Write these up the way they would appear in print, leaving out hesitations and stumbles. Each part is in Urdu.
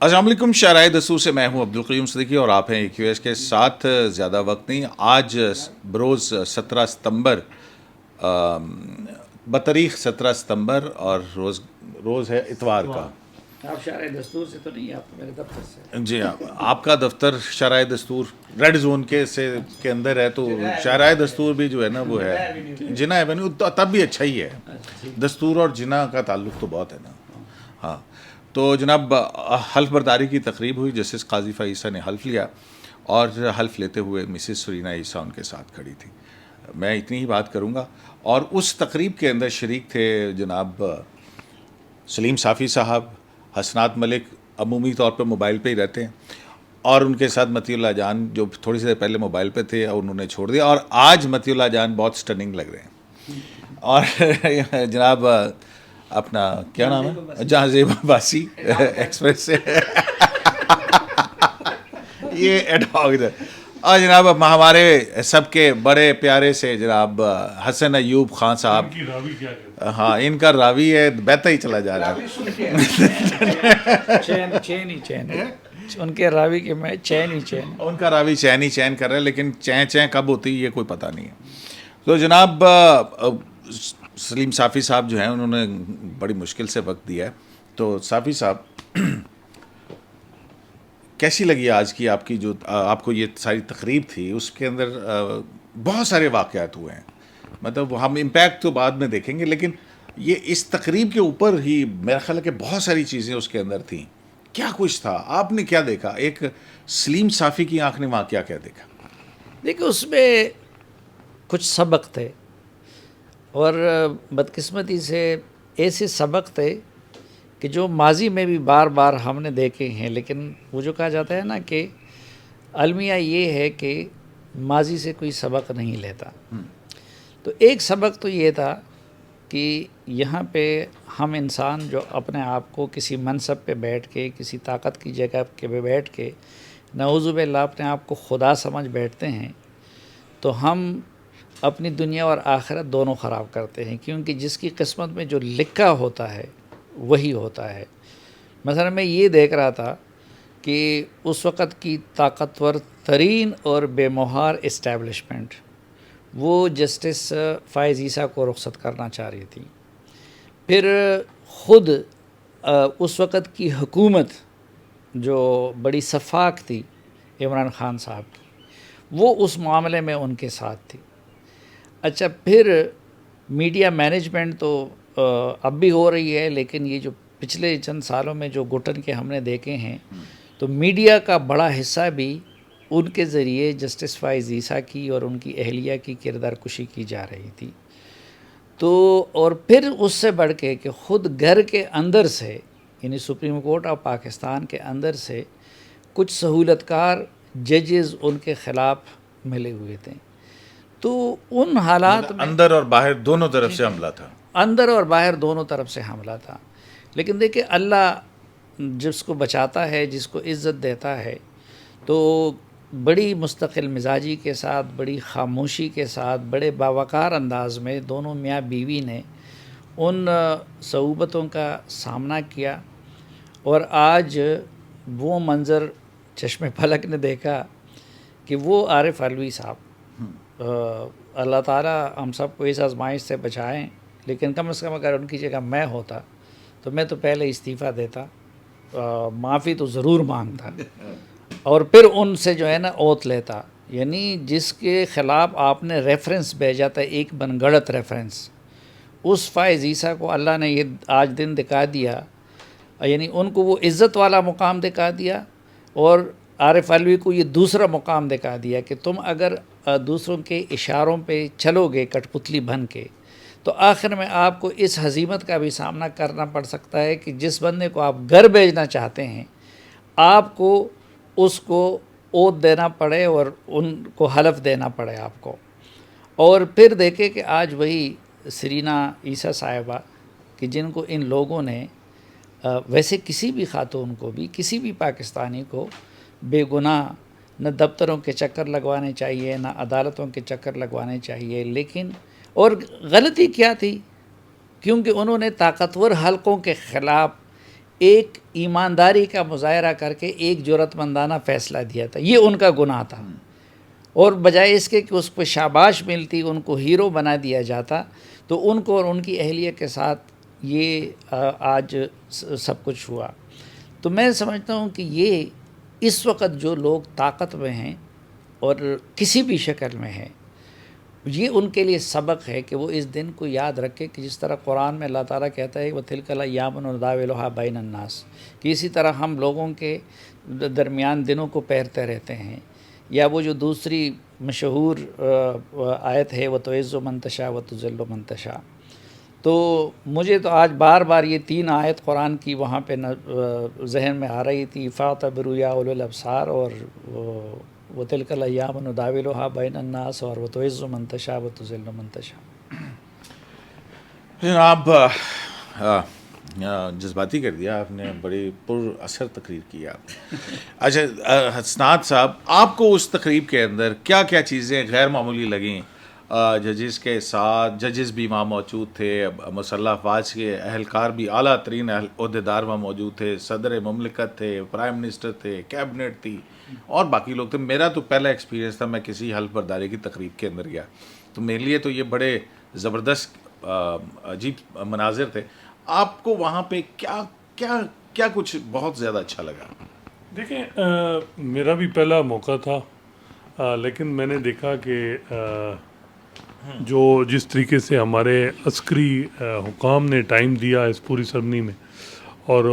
السلام علیکم، شاہراہ دستور سے میں ہوں عبدالقیوم صدیقی اور آپ ہیں ایک کے ساتھ. زیادہ وقت نہیں. آج بروز 17 ستمبر، بتاریخ 17 ستمبر، اور روز ہے اتوار کا. آپ شاہراہ دستور سے تو نہیں، آپ میرے دفتر سے. جی ہاں، آپ کا دفتر شاہراہ دستور ریڈ زون کے اندر ہے، تو شاہراہ دستور بھی جو ہے نا وہ ہے جنا ایونیو، تب بھی اچھا ہی ہے. دستور اور جنا کا تعلق تو بہت ہے نا. ہاں، تو جناب حلف برداری کی تقریب ہوئی. جسٹس قاضفہ عیسیٰ نے حلف لیا، اور حلف لیتے ہوئے مسز سرینا عیسیٰ ان کے ساتھ کھڑی تھی. میں اتنی ہی بات کروں گا. اور اس تقریب کے اندر شریک تھے جناب سلیم صافی صاحب، حسنات ملک عمومی طور پہ موبائل پہ ہی رہتے ہیں، اور ان کے ساتھ مطیع اللہ جان جو تھوڑی سی دیر پہلے موبائل پہ تھے اور انہوں نے چھوڑ دیا. اور آج مطیع اللہ جان بہت سٹننگ لگ رہے ہیں. اور جناب اپنا کیا نام ہے، جہاں زیب عباسی ایکسپریس سے یہ ایڈ ہاک. اور جناب ہمارے سب کے بڑے پیارے سے جناب حسن ایوب خان صاحب. ہاں، ان کا راوی ہے، بہتا ہی چلا جا رہا ہے. چین ان کے راوی کے میں چین ہی چین. ان کا راوی چین ہی چین کر رہا ہے، لیکن چین کب ہوتی ہے یہ کوئی پتہ نہیں ہے. تو جناب سلیم صافی صاحب جو ہیں انہوں نے بڑی مشکل سے وقت دیا ہے. تو صافی صاحب، کیسی لگی آج کی آپ کی جو آپ کو یہ ساری تقریب تھی، اس کے اندر بہت سارے واقعات ہوئے ہیں. مطلب ہم امپیکٹ تو بعد میں دیکھیں گے، لیکن یہ اس تقریب کے اوپر ہی میرا خیال ہے کہ بہت ساری چیزیں اس کے اندر تھیں. کیا کچھ تھا، آپ نے کیا دیکھا؟ ایک سلیم صافی کی آنکھ نے وہاں کیا دیکھا؟ دیکھیں، اس میں کچھ سبق تھے، اور بدقسمتی سے ایسے سبق تھے کہ جو ماضی میں بھی بار بار ہم نے دیکھے ہیں. لیکن وہ جو کہا جاتا ہے نا کہ المیہ یہ ہے کہ ماضی سے کوئی سبق نہیں لیتا. تو ایک سبق تو یہ تھا کہ یہاں پہ ہم انسان جو اپنے آپ کو کسی منصب پہ بیٹھ کے، کسی طاقت کی جگہ پہ بیٹھ کے نعوذ باللہ اپنے آپ کو خدا سمجھ بیٹھتے ہیں، تو ہم اپنی دنیا اور آخرت دونوں خراب کرتے ہیں. کیونکہ جس کی قسمت میں جو لکھا ہوتا ہے وہی ہوتا ہے. مثلا میں یہ دیکھ رہا تھا کہ اس وقت کی طاقتور ترین اور بے مہار اسٹیبلشمنٹ وہ جسٹس فائز عیسیٰ کو رخصت کرنا چاہ رہی تھی. پھر خود اس وقت کی حکومت جو بڑی شفاق تھی عمران خان صاحب کی، وہ اس معاملے میں ان کے ساتھ تھی. اچھا، پھر میڈیا مینجمنٹ تو اب بھی ہو رہی ہے، لیکن یہ جو پچھلے چند سالوں میں جو گھٹن کے ہم نے دیکھے ہیں، تو میڈیا کا بڑا حصہ بھی ان کے ذریعے جسٹس فائز عیسیٰ کی اور ان کی اہلیہ کی کردار کشی کی جا رہی تھی. تو اور پھر اس سے بڑھ کے کہ خود گھر کے اندر سے، یعنی سپریم کورٹ آف پاکستان کے اندر سے کچھ سہولت کار ججز ان کے خلاف ملے ہوئے تھے. تو ان حالات میں اندر اور باہر دونوں طرف سے حملہ تھا. اندر اور باہر دونوں طرف سے حملہ تھا. لیکن دیکھیں، اللہ جس کو بچاتا ہے، جس کو عزت دیتا ہے، تو بڑی مستقل مزاجی کے ساتھ، بڑی خاموشی کے ساتھ، بڑے باوقار انداز میں دونوں میاں بیوی نے ان صعوبتوں کا سامنا کیا. اور آج وہ منظر چشم پلک نے دیکھا کہ وہ عارف علوی صاحب، اللہ تعالیٰ ہم سب کو اس آزمائش سے بچائیں، لیکن کم از کم اگر ان کی جگہ میں ہوتا تو میں تو پہلے استعفیٰ دیتا، معافی تو ضرور مانگتا، اور پھر ان سے جو ہے نا اوت لیتا. یعنی جس کے خلاف آپ نے ریفرنس بھیجا تھا، ایک بنگڑت ریفرنس، اس فائز عیسیٰ کو اللہ نے یہ آج دن دکھا دیا. یعنی ان کو وہ عزت والا مقام دکھا دیا، اور عارف علوی کو یہ دوسرا مقام دکھا دیا کہ تم اگر دوسروں کے اشاروں پہ چلو گے کٹ پتلی بن کے، تو آخر میں آپ کو اس ہزیمت کا بھی سامنا کرنا پڑ سکتا ہے کہ جس بندے کو آپ گھر بھیجنا چاہتے ہیں، آپ کو اس کو اوت دینا پڑے اور ان کو حلف دینا پڑے آپ کو. اور پھر دیکھیں کہ آج وہی سرینا عیسیٰ صاحبہ کہ جن کو ان لوگوں نے ویسے کسی بھی خاتون کو بھی، کسی بھی پاکستانی کو بے گناہ نہ دفتروں کے چکر لگوانے چاہیے، نہ عدالتوں کے چکر لگوانے چاہیے. لیکن اور غلطی کیا تھی؟ کیونکہ انہوں نے طاقتور حلقوں کے خلاف ایک ایمانداری کا مظاہرہ کر کے ایک جرأت مندانہ فیصلہ دیا تھا. یہ ان کا گناہ تھا, اور بجائے اس کے کہ اس پہ شاباش ملتی, ان کو ہیرو بنا دیا جاتا, تو ان کو اور ان کی اہلیہ کے ساتھ یہ آج سب کچھ ہوا. تو میں سمجھتا ہوں کہ یہ اس وقت جو لوگ طاقت میں ہیں اور کسی بھی شکل میں ہیں, یہ ان کے لیے سبق ہے کہ وہ اس دن کو یاد رکھے کہ جس طرح قرآن میں اللہ تعالیٰ کہتا ہے وَتِلْكَ الْأَيَّامُ نُدَاوِلُهَا بَيْنَ النَّاسِ, کہ اسی طرح ہم لوگوں کے درمیان دنوں کو پھیرتے رہتے ہیں. یا وہ جو دوسری مشہور آیت ہے وَتُعِزُّ مَن تَشَاءُ وَتُذِلُّ مَن تَشَاءُ. تو مجھے تو آج بار بار یہ 3 آیت قرآن کی وہاں پہ ذہن میں آ رہی تھی, فَاعْتَبِرُوا يَا أُولِي الْأَبْصَارِ اور وَتِلْكَ الْأَيَّامُ نُدَاوِلُهَا بَيْنَ النَّاسِ اور وَتُعِزُّ مَن تَشَاءُ وَتُذِلُّ مَن تَشَاءُ. جناب جذباتی کر دیا آپ نے, بڑی پر اثر تقریر کی آپ نے. اچھا حسنات صاحب, آپ کو اس تقریب کے اندر کیا کیا چیزیں غیر معمولی لگیں؟ ججز کے ساتھ ججز بھی وہاں موجود تھے, مسلح افواج کے اہلکار بھی, اعلیٰ ترین عہدیدار وہاں موجود تھے, صدر مملکت تھے, پرائم منسٹر تھے, کیبنٹ تھی, اور باقی لوگ تھے. میرا تو پہلا ایکسپیرینس تھا, میں کسی حلف برداری کی تقریب کے اندر گیا, تو میرے لیے تو یہ بڑے زبردست عجیب مناظر تھے. آپ کو وہاں پہ کیا کیا کیا کچھ بہت زیادہ اچھا لگا؟ دیکھیں میرا بھی پہلا موقع تھا, لیکن میں نے دیکھا کہ جو جس طریقے سے ہمارے عسکری حکام نے ٹائم دیا اس پوری سرمنی میں, اور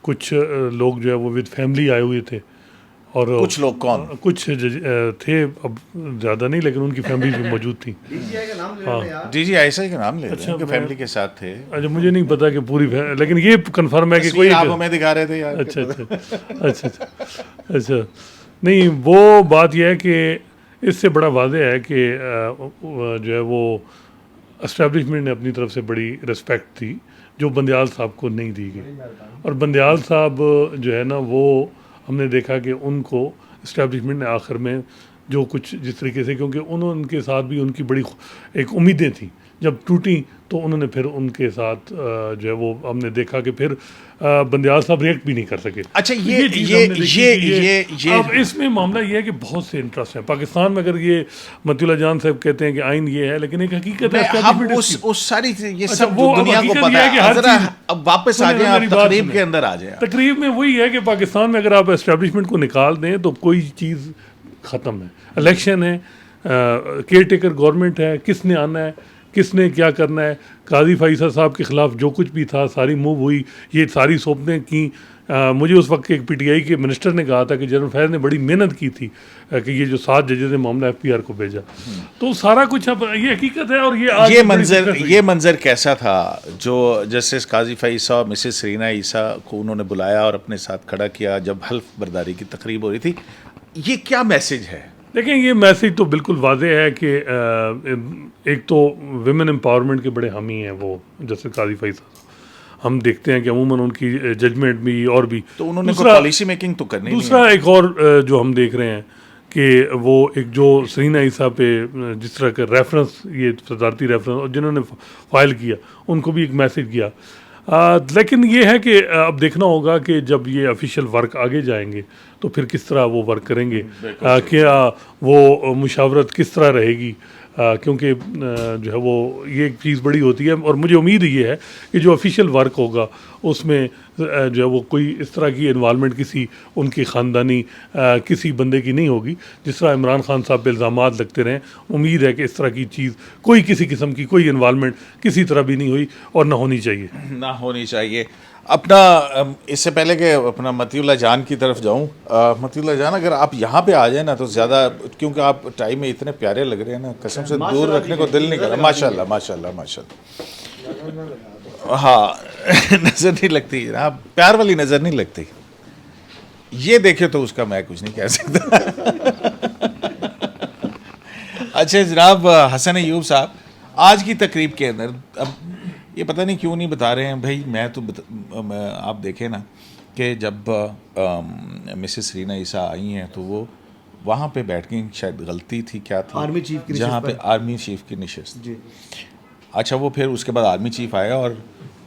کچھ لوگ جو ہے وہ ود فیملی آئے ہوئے تھے, اور کچھ لوگ کون کچھ تھے, اب زیادہ نہیں, لیکن ان کی فیملیز بھی موجود تھیں. جی جی ایسا ہی کا نام لے رہے ہیں کہ فیملی کے ساتھ تھے. اچھا مجھے نہیں پتا کہ پوری لیکن یہ کنفرم ہے کہ کوئی آپ ہمیں دکھا رہے تھے یار. اچھا اچھا اچھا اچھا نہیں, وہ بات یہ ہے کہ اس سے بڑا واضح ہے کہ جو ہے وہ اسٹیبلشمنٹ نے اپنی طرف سے بڑی رسپیکٹ تھی جو بندیال صاحب کو نہیں دی گئی. اور بندیال صاحب جو ہے نا, وہ ہم نے دیکھا کہ ان کو اسٹیبلشمنٹ نے آخر میں جو کچھ جس طریقے سے, کیونکہ ان کے ساتھ بھی ان کی بڑی ایک امیدیں تھیں, جب ٹوٹیں تو انہوں نے پھر ان کے ساتھ جو ہے وہ ہم نے دیکھا کہ پھر بندیال صاحب ریئیکٹ بھی نہیں کر سکے. اچھا یہ اب اس میں معاملہ یہ ہے کہ بہت سے انٹرسٹ ہیں پاکستان میں. اگر یہ متی اللہ جان صاحب کہتے ہیں کہ آئین یہ ہے, لیکن ایک حقیقت ہے اس ساری یہ سب دنیا کو پتہ ہے. ذرا اب واپس آ جائیں, آپ تقریب کے اندر آ جائیں. تقریب میں وہی ہے کہ پاکستان میں اگر آپ اسٹیبلشمنٹ کو نکال دیں تو کوئی چیز ختم ہے. الیکشن ہے, کیئر ٹیکر گورنمنٹ ہے, کس نے آنا ہے, کس نے کیا کرنا ہے. قاضی فیصل صاحب کے خلاف جو کچھ بھی تھا ساری موو ہوئی, یہ ساری سونپنے کی. مجھے اس وقت ایک پی ٹی آئی کے منسٹر نے کہا تھا کہ جنرل فیض نے بڑی محنت کی تھی کہ یہ جو 7 ججز نے معاملہ ایف پی آر کو بھیجا, تو سارا کچھ اب یہ حقیقت ہے. اور یہ منظر کیسا تھا جو جسٹس قاضی فیض صاحب مسز سرینا عیسیٰ کو انہوں نے بلایا اور اپنے ساتھ کھڑا کیا جب حلف برداری کی تقریب ہو رہی تھی, یہ کیا میسج ہے؟ دیکھیں یہ میسج تو بالکل واضح ہے کہ ایک تو ویمن امپاورمنٹ کے بڑے حامی ہیں وہ جسٹس قاضی فیض صاحب. ہم دیکھتے ہیں کہ عموماً ان کی ججمنٹ بھی اور بھی, تو انہوں نے پالیسی میکنگ تو کرنی. دوسرا ایک اور جو ہم دیکھ رہے ہیں کہ وہ ایک جو سرینا عیسیٰ پہ جس طرح کا ریفرنس, یہ صدارتی ریفرنس, اور جنہوں نے فائل کیا ان کو بھی ایک میسج کیا. لیکن یہ ہے کہ اب دیکھنا ہوگا کہ جب یہ آفیشیل ورک آگے جائیں گے تو پھر کس طرح وہ ورک کریں گے, کیا وہ مشاورت کس طرح رہے گی, کیونکہ جو ہے وہ یہ ایک چیز بڑی ہوتی ہے. اور مجھے امید یہ ہے کہ جو آفیشیل ورک ہوگا اس میں جو ہے وہ کوئی اس طرح کی انوالومنٹ کسی ان کی خاندانی کسی بندے کی نہیں ہوگی. جس طرح عمران خان صاحب پہ الزامات لگتے رہیں, امید ہے کہ اس طرح کی چیز کوئی کسی قسم کی کوئی انوالومنٹ کسی طرح بھی نہیں ہوئی اور نہ ہونی چاہیے. اپنا اس سے پہلے کہ اپنا متی اللہ جان کی طرف جاؤں, متی اللہ جان اگر آپ یہاں پہ آ جائیں نا تو زیادہ, کیونکہ آپ ٹائم میں اتنے پیارے لگ رہے ہیں نا, قسم سے دور رکھنے کو دل نہیں کر رہا. ماشاء اللہ ماشاء اللہ ماشاء اللہ. ہاں نظر نہیں لگتی جناب, پیار والی نظر نہیں لگتی. یہ دیکھے تو اس کا میں کچھ نہیں کہہ سکتا. اچھا جناب حسن ایوب صاحب, آج کی تقریب کے اندر اب یہ پتہ نہیں کیوں نہیں بتا رہے ہیں بھائی, میں تو آپ دیکھیں نا کہ جب مسز سرینا عیسیٰ آئی ہیں تو وہ وہاں پہ بیٹھ گئی, شاید غلطی تھی کیا تھی, آرمی چیف کی جہاں پہ آرمی چیف کی نشست. اچھا وہ پھر اس کے بعد آرمی چیف آیا اور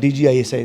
DGISI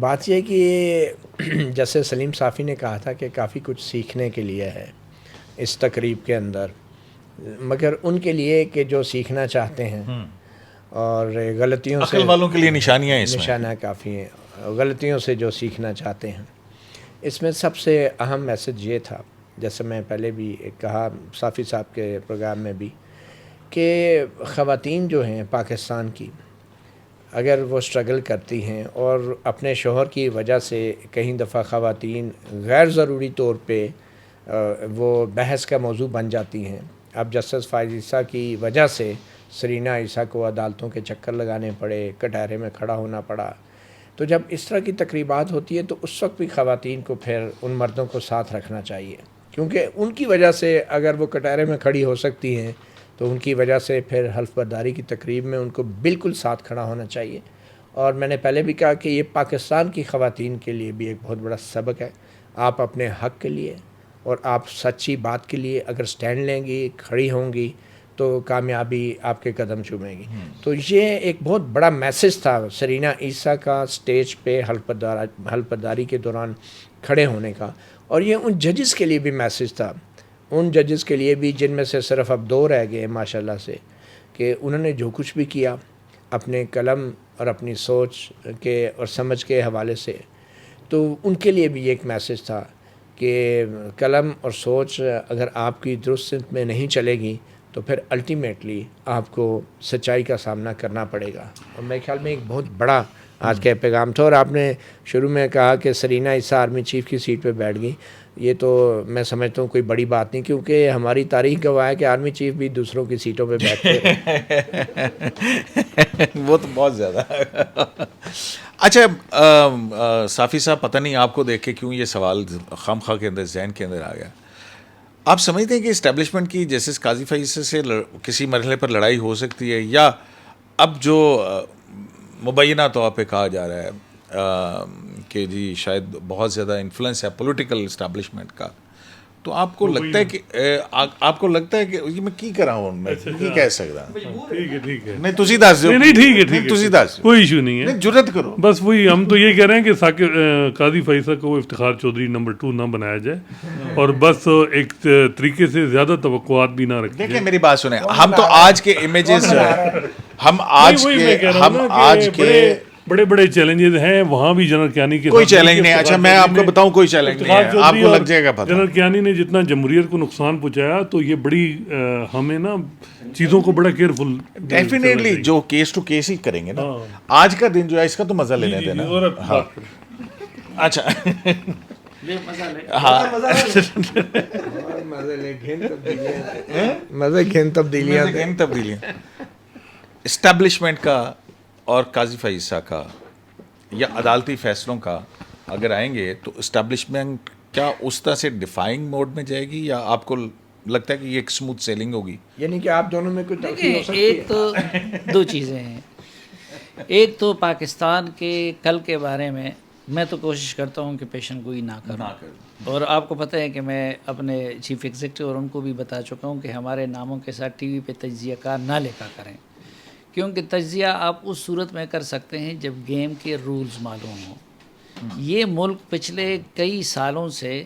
بات یہ کہ جیسے سلیم صافی نے کہا تھا کہ کافی کچھ سیکھنے کے لیے ہے اس تقریب کے اندر، مگر ان کے لیے کہ جو سیکھنا چاہتے ہیں اور غلطیوں سے، عقل والوں کے لیے نشانیاں ہیں اس میں. نشانہ کافی ہیں، غلطیوں سے جو سیکھنا چاہتے ہیں. اس میں سب سے اہم میسج یہ تھا، جیسے میں پہلے بھی کہا صافی صاحب کے پروگرام میں بھی، کہ خواتین جو ہیں پاکستان کی، اگر وہ اسٹرگل کرتی ہیں اور اپنے شوہر کی وجہ سے کہیں دفعہ خواتین غیر ضروری طور پہ وہ بحث کا موضوع بن جاتی ہیں. اب جسٹس فائز عیسیٰ کی وجہ سے سرینا عیسیٰ کو عدالتوں کے چکر لگانے پڑے، کٹہرے میں کھڑا ہونا پڑا. تو جب اس طرح کی تقریبات ہوتی ہے تو اس وقت بھی خواتین کو پھر ان مردوں کو ساتھ رکھنا چاہیے، کیونکہ ان کی وجہ سے اگر وہ کٹہرے میں کھڑی ہو سکتی ہیں تو ان کی وجہ سے پھر حلف برداری کی تقریب میں ان کو بالکل ساتھ کھڑا ہونا چاہیے. اور میں نے پہلے بھی کہا کہ یہ پاکستان کی خواتین کے لیے بھی ایک بہت بڑا سبق ہے. آپ اپنے حق کے لیے اور آپ سچی بات کے لیے اگر سٹینڈ لیں گی، کھڑی ہوں گی، تو کامیابی آپ کے قدم چومے گی. تو یہ ایک بہت بڑا میسج تھا سرینا عیسیٰ کا اسٹیج پہ حلف برداری کے دوران کھڑے ہونے کا. اور یہ ان ججز کے لیے بھی میسج تھا، ان ججز کے لیے بھی جن میں سے صرف اب 2 رہ گئے ماشاءاللہ سے، کہ انہوں نے جو کچھ بھی کیا اپنے قلم اور اپنی سوچ کے اور سمجھ کے حوالے سے، تو ان کے لیے بھی ایک میسج تھا کہ قلم اور سوچ اگر آپ کی درست سمت میں نہیں چلے گی تو پھر الٹیمیٹلی آپ کو سچائی کا سامنا کرنا پڑے گا. اور میرے خیال میں ایک بہت بڑا آج کا پیغام تھا. اور آپ نے شروع میں کہا کہ سرینا عیسیٰ آرمی چیف کی سیٹ پہ بیٹھ گئی، یہ تو میں سمجھتا ہوں کوئی بڑی بات نہیں، کیونکہ ہماری تاریخ گواہ ہے کہ آرمی چیف بھی دوسروں کی سیٹوں پہ بیٹھتے ہیں. وہ تو بہت زیادہ. اچھا صافی صاحب، پتہ نہیں آپ کو دیکھ کے کیوں یہ سوال خام خواہ کے اندر ذہن کے اندر آ گیا. آپ سمجھتے ہیں کہ اسٹیبلشمنٹ کی جیسے قاضی فائز سے کسی مرحلے پر لڑائی ہو سکتی ہے، یا اب جو مبینہ طور پہ کہا جا رہا ہے کہ جی شاید بہت زیادہ انفلوئنس ہے پولیٹیکل اسٹیبلشمنٹ کا، تو آپ کو لگتا ہے کہ یہ میں کی کرا ہوں، میں کی کہہ سکتا. ٹھیک ہے نہیں تسی دس دیو. نہیں ٹھیک ہے تسی دس دیو. کوئی ایشو نہیں ہے. نہیں جرت کرو. بس وہی ہم تو یہ کہہ رہے ہیں کہ قاضی فیصل کو افتخار چودھری نمبر 2 نہ بنایا جائے، اور بس ایک طریقے سے زیادہ توقعات بھی نہ رکھیں. دیکھیں میری بات سنیں، ہم تو آج کے امیجز ہم آج کے بڑے بڑے چیلنجز ہیں وہاں بھی. جنرل کیانی کے کوئی چیلنج نہیں. اچھا میں آپ کو بتاؤں کوئی چیلنج نہیں ہے، آپ کو لگ جائے گا پتہ. جنرل کیانی نے جتنا جمہوریت کو نقصان پہنچایا، تو یہ بڑی ہمیں نا چیزوں کو بڑا کیئرفل ڈیفینیٹلی جو کیس ٹو کیس ہی کریں گے نا. آج کا دن جو ہے اس کا تو مزہ لینے دینا. اچھا تبدیلیاں اسٹیبلشمنٹ کا اور قاضی فائز عیسیٰ کا یا عدالتی فیصلوں کا اگر آئیں گے تو اسٹیبلشمنٹ کیا اس طرح سے ڈیفائنگ موڈ میں جائے گی، یا آپ کو لگتا ہے کہ یہ ایک اسموتھ سیلنگ ہوگی؟ یعنی کہ آپ دونوں میں کوئی تلخی ہو سکتی ہے؟ ایک تو 2 چیزیں ہیں. ایک تو پاکستان کے کل کے بارے میں تو کوشش کرتا ہوں کہ پیشن گوئی نہ کروں. اور آپ کو پتہ ہے کہ میں اپنے چیف ایگزیکٹو اور ان کو بھی بتا چکا ہوں کہ ہمارے ناموں کے ساتھ ٹی وی پہ تجزیہ کار نہ لکھا کریں، کیونکہ تجزیہ آپ اس صورت میں کر سکتے ہیں جب گیم کے رولز معلوم ہوں. یہ ملک پچھلے کئی سالوں سے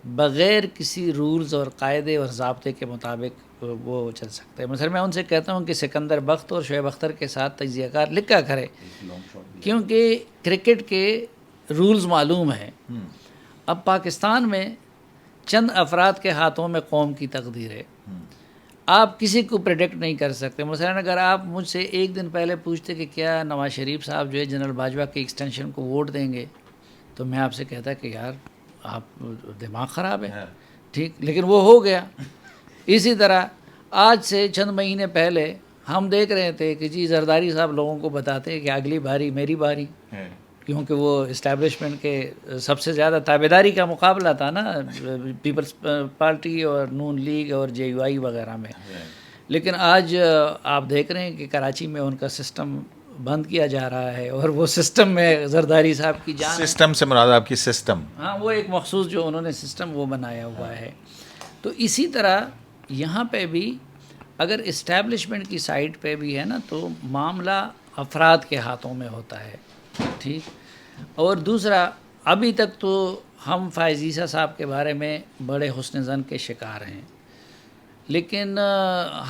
بغیر کسی رولز اور قاعدے اور ضابطے کے مطابق وہ چل سکتے ہیں. مثلا میں ان سے کہتا ہوں کہ سکندر بخت اور شعیب اختر کے ساتھ تجزیہ کار لکھا کرے، کیونکہ کرکٹ کے رولز معلوم ہیں. اب پاکستان میں چند افراد کے ہاتھوں میں قوم کی تقدیر ہے، آپ کسی کو پریڈکٹ نہیں کر سکتے. مثلا اگر آپ مجھ سے ایک دن پہلے پوچھتے کہ کیا نواز شریف صاحب جو ہے جنرل باجوہ کی ایکسٹینشن کو ووٹ دیں گے، تو میں آپ سے کہتا کہ یار آپ دماغ خراب ہے، ٹھیک، لیکن وہ ہو گیا. اسی طرح آج سے چند مہینے پہلے ہم دیکھ رہے تھے کہ جی زرداری صاحب لوگوں کو بتاتے کہ اگلی باری میری باری، کیونکہ وہ اسٹیبلشمنٹ کے سب سے زیادہ تابعداری کا مقابلہ تھا نا پیپلز پارٹی اور نون لیگ اور جے یو آئی وغیرہ میں. لیکن آج آپ دیکھ رہے ہیں کہ کراچی میں ان کا سسٹم بند کیا جا رہا ہے، اور وہ سسٹم میں زرداری صاحب کی جان. سسٹم سے مراد آپ کی سسٹم؟ ہاں، وہ ایک مخصوص جو انہوں نے سسٹم وہ بنایا ہوا ہے. تو اسی طرح یہاں پہ بھی اگر اسٹیبلشمنٹ کی سائڈ پہ بھی ہے نا، تو معاملہ افراد کے ہاتھوں میں ہوتا ہے. ٹھیک. اور دوسرا ابھی تک تو ہم فائز عیسیٰ صاحب کے بارے میں بڑے حسن ظن کے شکار ہیں, لیکن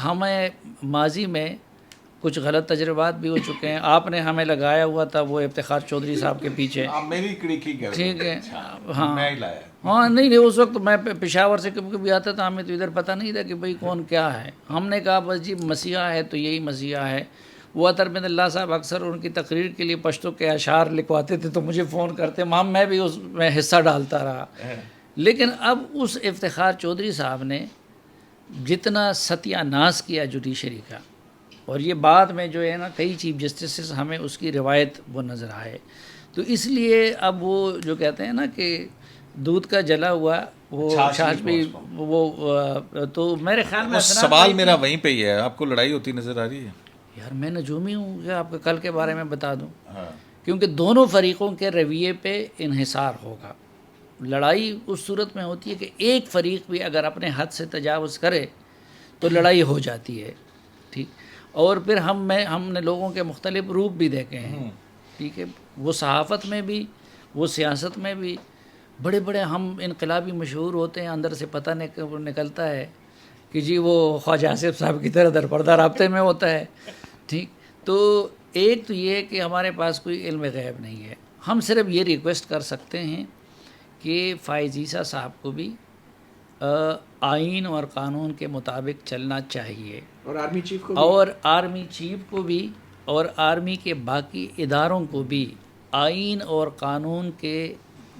ہمیں ماضی میں کچھ غلط تجربات بھی ہو چکے ہیں. آپ نے ہمیں لگایا ہوا تھا وہ افتخار چودھری صاحب کے پیچھے, میری کڑکی کر ٹھیک ہے. ہاں میں ہی لایا. ہاں نہیں اس وقت میں پشاور سے کبھی کبھی آتا تھا, ہمیں تو ادھر پتہ نہیں تھا کہ بھئی کون کیا ہے. ہم نے کہا بس جی مسیحا ہے تو یہی مسیحا ہے. وہ اطہر بن اللہ صاحب اکثر ان کی تقریر کے لیے پشتو کے اشعار لکھواتے تھے تو مجھے فون کرتے, میں بھی اس میں حصہ ڈالتا رہا. لیکن اب اس افتخار چودھری صاحب نے جتنا ستیہ ناش کیا جوڈیشری کا, اور یہ بعد میں جو ہے نا کئی چیف جسٹسز ہمیں اس کی روایت وہ نظر آئے, تو اس لیے اب وہ جو کہتے ہیں نا کہ دودھ کا جلا ہوا وہ چھاچھ بھی وہ, تو میرے خیال میں سوال میرا وہیں پہ ہی ہے. آپ کو لڑائی ہوتی نظر آ رہی ہے؟ یار میں نجومی ہوں, کہ آپ کو کل کے بارے میں بتا دوں, کیونکہ دونوں فریقوں کے رویے پہ انحصار ہوگا. لڑائی اس صورت میں ہوتی ہے کہ ایک فریق بھی اگر اپنے حد سے تجاوز کرے تو لڑائی ہو جاتی ہے. ٹھیک. اور پھر ہم نے لوگوں کے مختلف روپ بھی دیکھے ہیں. ٹھیک ہے. وہ صحافت میں بھی, وہ سیاست میں بھی بڑے بڑے ہم انقلابی مشہور ہوتے ہیں, اندر سے پتہ نکلتا ہے کہ جی وہ خواجہ آصف صاحب کی طرح در پردہ رابطے میں ہوتا ہے. ٹھیک. تو ایک تو یہ کہ ہمارے پاس کوئی علم غیب نہیں ہے. ہم صرف یہ ریکویسٹ کر سکتے ہیں کہ فائز عیسیٰ صاحب کو بھی آئین اور قانون کے مطابق چلنا چاہیے, اور آرمی چیف کو اور آرمی چیف کو بھی, اور آرمی کے باقی اداروں کو بھی آئین اور قانون کے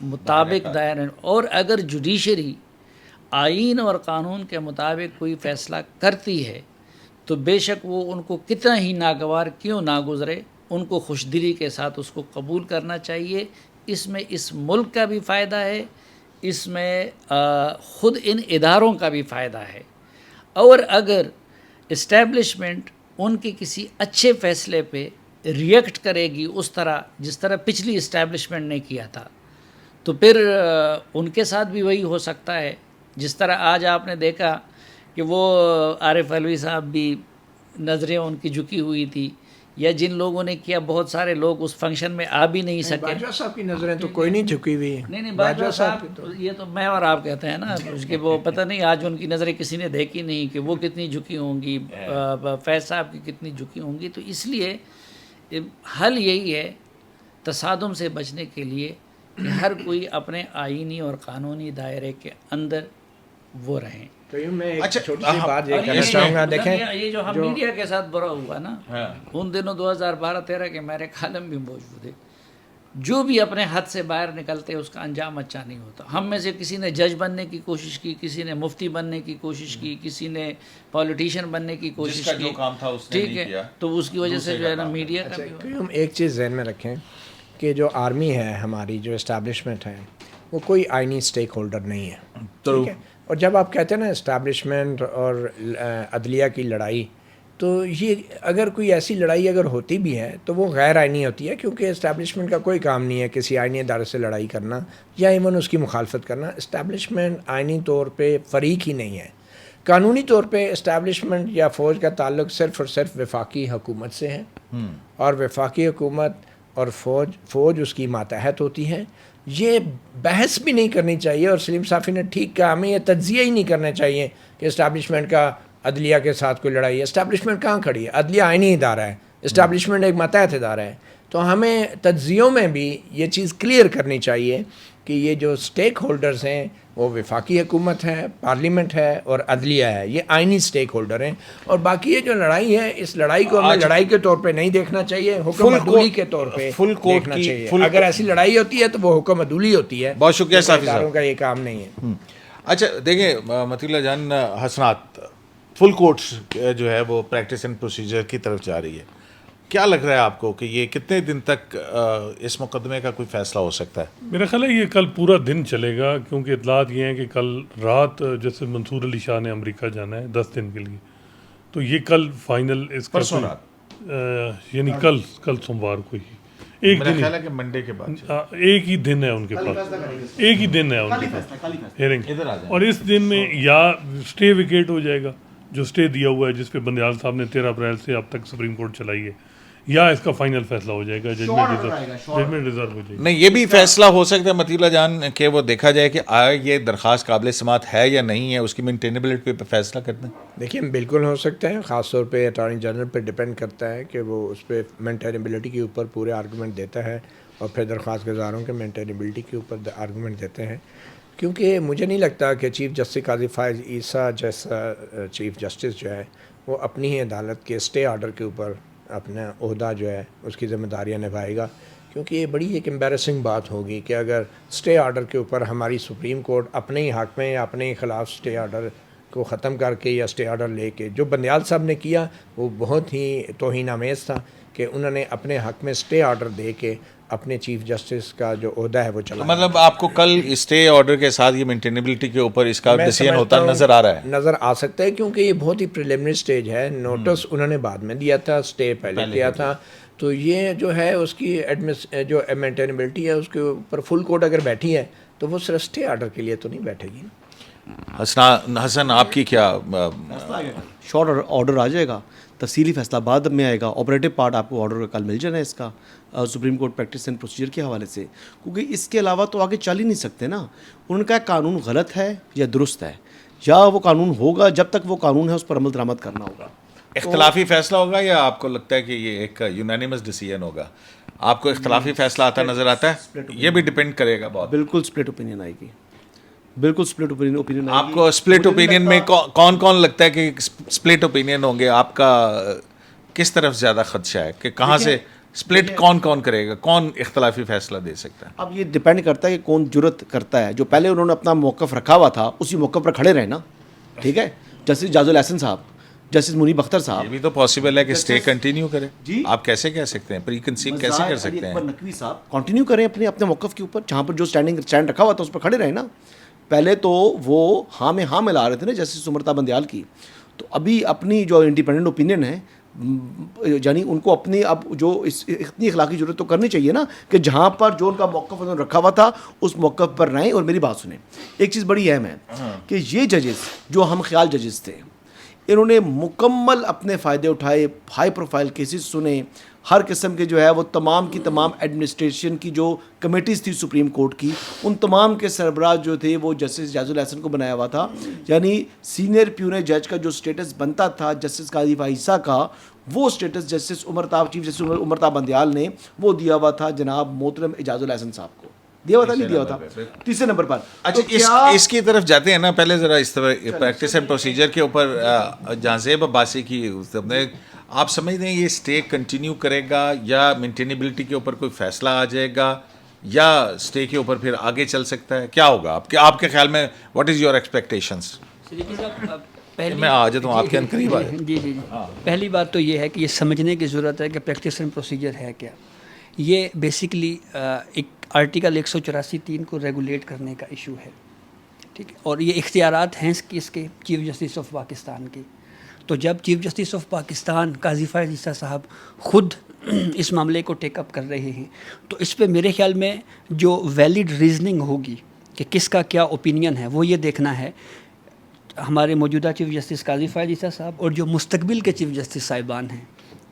مطابق دائر. اور اگر جوڈیشری آئین اور قانون کے مطابق کوئی فیصلہ کرتی ہے تو بے شک وہ ان کو کتنا ہی ناگوار کیوں نہ گزرے, ان کو خوش دلی کے ساتھ اس کو قبول کرنا چاہیے. اس میں اس ملک کا بھی فائدہ ہے, اس میں خود ان اداروں کا بھی فائدہ ہے. اور اگر اسٹیبلشمنٹ ان کے کسی اچھے فیصلے پہ ریئیکٹ کرے گی اس طرح جس طرح پچھلی اسٹیبلشمنٹ نے کیا تھا, تو پھر ان کے ساتھ بھی وہی ہو سکتا ہے. جس طرح آج آپ نے دیکھا کہ وہ عارف علوی صاحب بھی نظریں ان کی جھکی ہوئی تھی, یا جن لوگوں نے کیا بہت سارے لوگ اس فنکشن میں آ بھی نہیں سکے. باجوہ صاحب کی نظریں تو کوئی نہیں جھکی ہوئی ہیں. نہیں باجوہ صاحب یہ تو میں اور آپ کہتے ہیں نا, اس کے وہ پتہ نہیں آج ان کی نظریں کسی نے دیکھی نہیں کہ وہ کتنی جھکی ہوں گی, فیض صاحب کی کتنی جھکی ہوں گی. تو اس لیے حل یہی ہے تصادم سے بچنے کے لیے کہ ہر کوئی اپنے آئینی اور قانونی دائرے کے اندر وہ رہیں. تو میں ایک چھوٹی سی بات یہ کہنا چاہوں گا, دیکھیں یہ جو ہم میڈیا کے ساتھ برا ہوا نا, ان دنوں 2012-13 کے میرے کالم بھی موجود ہے, جو بھی اپنے حد سے باہر نکلتے اس کا انجام اچھا نہیں ہوتا. ہم میں سے کسی نے جج بننے کی کوشش کی, کسی نے مفتی بننے کی کوشش کی, کسی نے پولیٹیشین بننے کی کوشش کی, جو کام تھا اس نے نہیں کیا, تو اس کی وجہ سے جو ہے نا میڈیا کا بھی. ہم ایک چیز ذہن میں رکھیں کہ جو آرمی ہے ہماری, جو اسٹیبلشمنٹ ہے, وہ کوئی آئینی اسٹیک ہولڈر نہیں ہے. ٹھیک ہے. اور جب آپ کہتے ہیں نا اسٹیبلشمنٹ اور عدلیہ کی لڑائی, تو یہ اگر کوئی ایسی لڑائی اگر ہوتی بھی ہے تو وہ غیر آئینی ہوتی ہے, کیونکہ اسٹیبلشمنٹ کا کوئی کام نہیں ہے کسی آئینی ادارے سے لڑائی کرنا یا ایون اس کی مخالفت کرنا. اسٹیبلشمنٹ آئینی طور پہ فریق ہی نہیں ہے. قانونی طور پہ اسٹیبلشمنٹ یا فوج کا تعلق صرف اور صرف وفاقی حکومت سے ہے, اور وفاقی حکومت اور فوج اس کی ماتحت ہوتی ہے. یہ بحث بھی نہیں کرنی چاہیے, اور سلیم صافی نے ٹھیک کہا, ہمیں یہ تجزیہ ہی نہیں کرنا چاہیے کہ اسٹیبلشمنٹ کا عدلیہ کے ساتھ کوئی لڑائی ہے. اسٹیبلشمنٹ کہاں کھڑی ہے؟ عدلیہ آئینی ادارہ ہے, اسٹیبلشمنٹ ایک ماتحت ادارہ ہے. تو ہمیں تجزیوں میں بھی یہ چیز کلیئر کرنی چاہیے کہ یہ جو سٹیک ہولڈرز ہیں وہ وفاقی حکومت ہے, پارلیمنٹ ہے اور عدلیہ ہے, یہ آئینی سٹیک ہولڈر ہیں. اور باقی یہ جو لڑائی ہے, اس لڑائی کو ہمیں لڑائی کے طور پہ نہیں دیکھنا چاہیے, حکم عدولی کے طور پہ دیکھنا چاہیے. اگر ایسی لڑائی ہوتی ہے تو وہ حکم عدولی ہوتی ہے. بہت شکریہ صاحب کا یہ کام نہیں ہے. اچھا دیکھیں متی اللہ جان, حسنات فل کورٹس جو ہے وہ پریکٹس اینڈ پروسیجر کی طرف جا رہی ہے. کیا لگ رہا ہے آپ کو کہ یہ کتنے دن تک اس مقدمے کا کوئی فیصلہ ہو سکتا ہے؟ میرا خیال ہے یہ کل پورا دن چلے گا, کیونکہ اطلاعات یہ ہیں کہ کل رات جیسے منصور علی شاہ نے امریکہ جانا ہے 10 دن کے لیے, تو یہ کل فائنل اس کا یعنی کل سوموار کو ہی ایک دن ہے کہ منڈے کے بعد ایک ہی دن ہے ان کے پاس, ایک ہی دن ہے ان کے پاس ہیئرنگ, اور اس دن میں یا اسٹے ویکیٹ ہو جائے گا جو اسٹے دیا ہوا ہے جس پہ بندیال صاحب نے 13 اپریل سے اب تک سپریم کورٹ چلائی ہے, یا اس کا فائنل فیصلہ ہو جائے گا, ججمنٹ ریزرو ہو جائے گی. نہیں, یہ بھی فیصلہ ہو سکتا ہے مطیلہ جان کہ وہ دیکھا جائے کہ آیا یہ درخواست قابل سماعت ہے یا نہیں ہے, اس کی مینٹینیبلٹی پہ فیصلہ کرتے ہیں. دیکھیے بالکل ہو سکتا ہے, خاص طور پہ اٹارنی جنرل پہ ڈپینڈ کرتا ہے کہ وہ اس پہ مینٹینیبلٹی کے اوپر پورے آرگومنٹ دیتا ہے اور پھر درخواست گزاروں کے مینٹینیبلٹی کے اوپر آرگومنٹ دیتے ہیں. کیونکہ مجھے نہیں لگتا کہ چیف جسٹس قاضی فائز عیسیٰ جیسا چیف جسٹس جو ہے وہ اپنی ہی عدالت کے اسٹے آرڈر کے اوپر اپنا عہدہ جو ہے اس کی ذمہ داریاں نبھائے گا, کیونکہ یہ بڑی ایک امبیرسنگ بات ہوگی کہ اگر اسٹے آرڈر کے اوپر ہماری سپریم کورٹ اپنے ہی حق میں یا اپنے ہی خلاف اسٹے آرڈر کو ختم کر کے یا اسٹے آرڈر لے کے, جو بندیال صاحب نے کیا وہ بہت ہی توہین آمیز تھا کہ انہوں نے اپنے حق میں اسٹے آرڈر دے کے اپنے چیف جسٹس کا جو عہدہ ہے وہ چلا. مطلب آپ کو کل اسٹے آرڈر کے ساتھ یہ مینٹینیبلٹی کے اوپر اس کا ڈیسیژن ہوتا نظر آ رہا ہے؟ نظر آ سکتا ہے, کیونکہ یہ بہت ہی پریلیمنری سٹیج ہے. نوٹس انہوں نے بعد میں دیا تھا, اسٹے پہلے دیا تھا, تو یہ جو ہے اس کی جو مینٹینیبلٹی ہے اس کے اوپر فل کورٹ اگر بیٹھی ہے تو وہ صرف اسٹے آرڈر کے لیے تو نہیں بیٹھے گی. حسن آپ کی کیا شارٹ آرڈر آ جائے گا, تفصیلی فیصلہ بعد میں آئے گا. آپریٹو پارٹ آپ کو آرڈر کل مل جانا ہے اس کا supreme court practice and procedure کے حوالے سے, کیونکہ اس کے علاوہ تو آگے چل ہی نہیں سکتے نا. ان کا قانون غلط ہے یا درست ہے, یا وہ قانون ہوگا جب تک وہ قانون ہے اس پر عمل درآمد کرنا ہوگا. اختلافی فیصلہ ہوگا یا آپ کو لگتا ہے کہ یہ ایک یونانیمس ڈیسیژن ہوگا؟ آپ کو اختلافی فیصلہ آتا نظر آتا ہے؟ یہ بھی ڈپینڈ کرے گا بہت. بالکل سپلٹ اوپینین آئے گی, بالکل سپلٹ اوپینین. آپ کو سپلٹ اوپینین میں کون کون لگتا ہے کہ سپلٹ اوپینین ہوں گے؟ آپ کا کس طرف زیادہ خدشہ ہے کہ کہاں سے سپلٹ کون کرے گا, کون اختلافی فیصلہ دے سکتا ہے؟ اب یہ ڈپینڈ کرتا ہے کہ کون جرت کرتا ہے. جو پہلے انہوں نے اپنا موقف رکھا ہوا تھا اسی موقف پر کھڑے رہے نا, ٹھیک ہے. جسٹس اعجاز الحسن صاحب, جسٹس منیب اختر صاحب, یہ بھی تو پاسبل ہے کہ اسٹے کنٹینیو کرے. آپ کیسے کہہ سکتے ہیں, پری کنسیو کیسے کر سکتے ہیں؟ نقوی صاحب کنٹینیو کریں اپنے موقف کے اوپر, جہاں پر جو اسٹینڈ رکھا ہوا تھا اس پر کھڑے رہے نا. پہلے تو وہ ہاں میں ہاں ملا رہے تھے نا جسٹس امرتا بندیال کی, تو ابھی اپنی جو انڈیپینڈنٹ اوپینین ہے, یعنی ان کو اپنی اب جو اتنی اخلاقی ضرورت تو کرنی چاہیے نا کہ جہاں پر جو ان کا موقف انہوں نے رکھا ہوا تھا اس موقف پر رہیں. اور میری بات سنیں, ایک چیز بڑی اہم ہے کہ یہ ججز جو ہم خیال ججز تھے, انہوں نے مکمل اپنے فائدے اٹھائے, ہائی پروفائل کیسز سنے, ہر قسم کے جو ہے وہ تمام کی تمام ایڈمنسٹریشن کی جو کمیٹیز تھی سپریم کورٹ کی, ان تمام کے سربراہ جو تھے وہ جسٹس اعجاز الحسن کو بنایا ہوا تھا. یعنی سینئر پیونر جج کا جو سٹیٹس بنتا تھا جسٹس قاضی فائز عیسیٰ کا, وہ status justice chief justice Umar Ata Bandial نے وہ دیا ہوا تھا جناب محترم اعجاز الحسن صاحب کو. دیا ہوا تھا نہیں دیا ہوا تھا؟ تیسرے نمبر پر. اچھا, اس کی طرف جاتے ہیں نا, پہلے ذرا اس طرح پریکٹس اینڈ پروسیجر کے اوپر جہاں زیب عباسی کی, آپ سمجھتے ہیں یہ اسٹے کنٹینیو کرے گا یا مینٹینیبلٹی کے اوپر کوئی فیصلہ آ جائے گا, یا اسٹے کے اوپر پھر آگے چل سکتا ہے؟ کیا ہوگا آپ کے خیال میں, واٹ از یور ایکسپیکٹیشنس؟ میں آ جاتا ہوں آپ کے قریب. جی پہلی بات تو یہ ہے کہ یہ سمجھنے کی ضرورت ہے کہ پریکٹس اینڈ پروسیجر ہے کیا. یہ بیسکلی ایک آرٹیکل 184(3) کو ریگولیٹ کرنے کا ایشو ہے, ٹھیک ہے, اور یہ اختیارات ہیں اس کے چیف جسٹس آف پاکستان کے. تو جب چیف جسٹس آف پاکستان قاضی فائز عیسیٰ صاحب خود اس معاملے کو ٹیک اپ کر رہے ہیں, تو اس پہ میرے خیال میں جو ویلڈ ریزننگ ہوگی کہ کس کا کیا اوپینین ہے, وہ یہ دیکھنا ہے ہمارے موجودہ چیف جسٹس قاضی فائز عیسیٰ صاحب اور جو مستقبل کے چیف جسٹس صاحبان ہیں,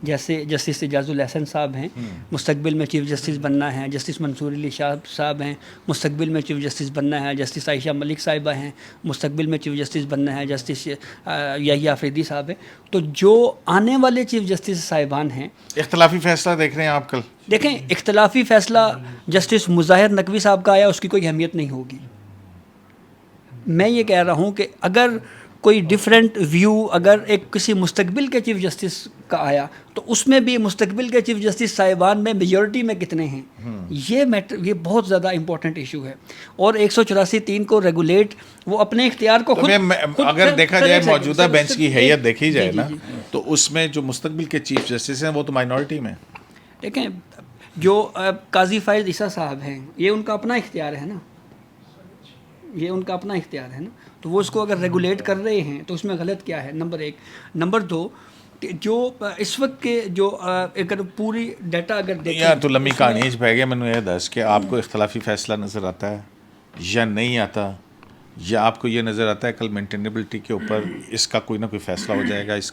جیسے جسٹس اعجاز الحسن صاحب ہیں, مستقبل میں چیف جسٹس بننا ہے, جسٹس منصور علی شاہ صاحب ہیں, مستقبل میں چیف جسٹس بننا ہے, جسٹس عائشہ ملک صاحبہ ہیں, مستقبل میں چیف جسٹس بننا ہے, جسٹس یحییٰ آفریدی صاحب ہیں. تو جو آنے والے چیف جسٹس صاحبان ہیں, اختلافی فیصلہ دیکھ رہے ہیں آپ کل؟ دیکھیں, اختلافی فیصلہ جسٹس مظاہر نقوی صاحب کا آیا, اس کی کوئی اہمیت نہیں ہوگی. میں یہ کہہ رہا ہوں کہ اگر کوئی ڈیفرنٹ ویو اگر ایک کسی مستقبل کے چیف جسٹس کا آیا, تو اس میں بھی مستقبل کے چیف جسٹس صاحبان میں میجورٹی میں کتنے ہیں, یہ بہت زیادہ امپورٹنٹ ایشو ہے. اور 184(3) کو ریگولیٹ وہ اپنے اختیار کو خود اگر دیکھا جائے موجودہ بینچ کی حیثیت دیکھی جائے نا, تو اس میں جو مستقبل کے چیف جسٹس ہیں وہ تو مائنورٹی میں. دیکھیں, جو قاضی فائز عیسیٰ صاحب ہیں, یہ ان کا اپنا اختیار ہے نا, یہ ان کا اپنا اختیار ہے نا, تو وہ اس کو اگر ریگولیٹ کر رہے ہیں تو اس میں غلط کیا ہے؟ نمبر 1. نمبر 2 کہ جو اس وقت کے جو اگر پوری ڈیٹا اگر دیکھیں, یار تو لمبی کہانی پہ گیا. میں یہ دس کہ آپ کو اختلافی فیصلہ نظر آتا ہے یا نہیں آتا, یا آپ کو یہ نظر آتا ہے کل مینٹینیبلٹی کے اوپر اس کا کوئی نہ کوئی فیصلہ ہو جائے گا, اس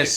Yes.